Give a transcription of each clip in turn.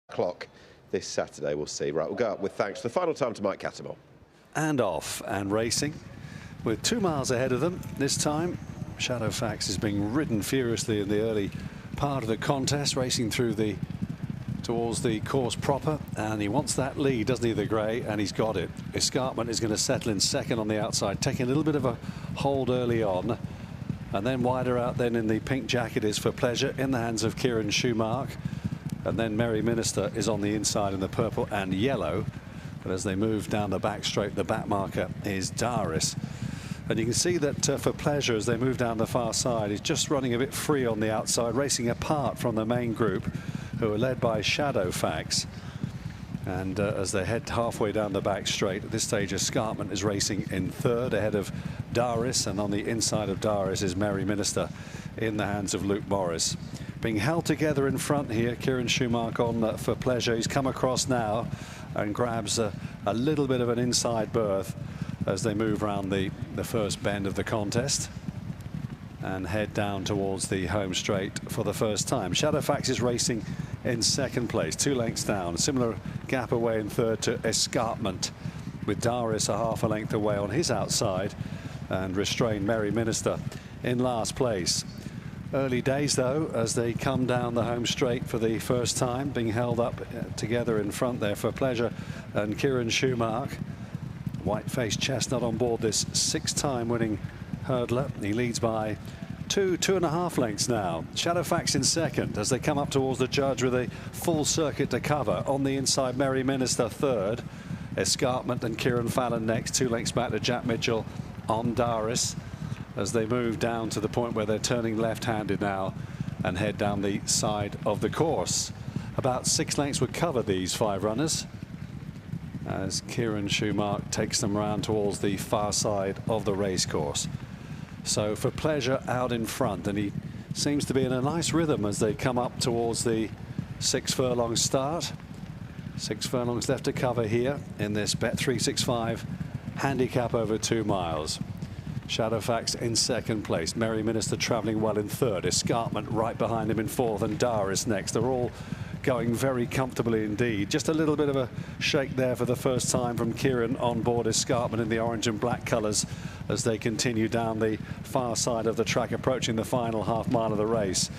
o'clock this Saturday. We'll see. Right, we'll go up with thanks for the final time to Mike Cattermole. And off and racing with 2 miles ahead of them this time. Shadowfax is being ridden furiously in the early part of the contest, racing through towards the course proper, and he wants that lead, doesn't he, the grey, and he's got it. Escarpment is going to settle in second on the outside, taking a little bit of a hold early on, and then wider out then in the pink jacket is For Pleasure in the hands of Kieran Schumacher, and then Merry Minister is on the inside in the purple and yellow. But as they move down the back straight, the back marker is Daris. And you can see that For Pleasure, as they move down the far side, is just running a bit free on the outside, racing apart from the main group, who are led by Shadowfax. And as they head halfway down the back straight, at this stage Escarpment is racing in third ahead of Daris, and on the inside of Daris is Merry Minister in the hands of Luke Morris. Being held together in front here, Kieran Schumacher on For Pleasure. He's come across now and grabs a little bit of an inside berth as they move around the first bend of the contest and head down towards the home straight for the first time. Shadowfax is racing in second place, 2 lengths down, similar gap away in third to Escarpment, with Daris a half a length away on his outside, and restrained Merry Minister in last place. Early days though, as they come down the home straight for the first time, being held up together in front there For Pleasure and Kieran Schumacher. White-faced chestnut on board this 6-time winning hurdler. He leads by 2.5 lengths now. Shadowfax in second as they come up towards the judge with a full circuit to cover. On the inside, Merry Minister third. Escarpment and Kieran Fallon next, 2 lengths back to Jack Mitchell on Daris as they move down to the point where they're turning left-handed now and head down the side of the course. About 6 lengths would cover these 5 runners as Kieran Schumacher takes them round towards the far side of the racecourse. So For Pleasure out in front, and he seems to be in a nice rhythm as they come up towards the 6 furlong start. 6 furlongs left to cover here in this Bet365 handicap over 2 miles. Shadowfax in second place, Merry Minister travelling well in third, Escarpment right behind him in fourth, and Daris next. They're all going very comfortably indeed. Just a little bit of a shake there for the first time from Kieran on board Escarpment in the orange and black colours as they continue down the far side of the track, approaching the final half mile of the race.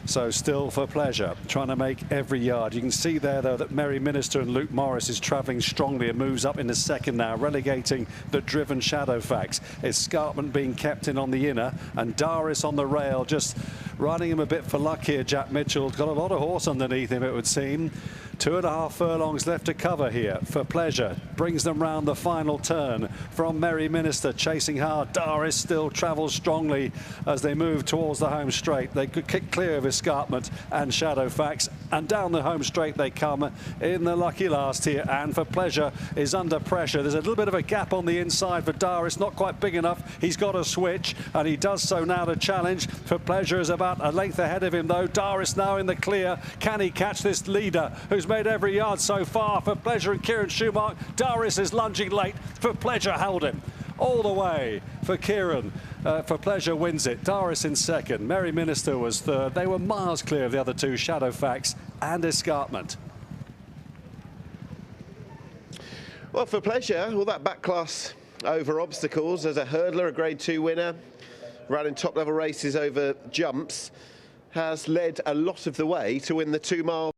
So still For Pleasure, trying to make every yard. You can see there, though, that Merry Minister and Luke Morris is travelling strongly and moves up into second now, relegating the driven Shadowfax. Escarpment being kept in on the inner, and Daris on the rail, just riding him a bit for luck here. Jack Mitchell got a lot of horse underneath him, it would seem. 2.5 furlongs left to cover here. For Pleasure brings them round the final turn from Merry Minister, chasing hard. Daris still travels strongly as they move towards the home straight. They could kick clear of Escarpment and Shadowfax, and down the home straight they come in the lucky last here. And For Pleasure is under pressure. There's a little bit of a gap on the inside for Daris, not quite big enough. He's got a switch, and he does so now to challenge. For Pleasure is about a length ahead of him, though. Daris now in the clear. Can he catch this leader who's made every yard so far? For Pleasure and Kieran Schumacher. Daris is lunging late. For Pleasure held him all the way for Kieran. For Pleasure wins it. Daris in second. Merry Minister was third. They were miles clear of the other two, Shadowfax and Escarpment. Well, For Pleasure, all that back class over obstacles as a hurdler, a Grade 2 winner, ran in top-level races over jumps, has led a lot of the way to win the 2 mile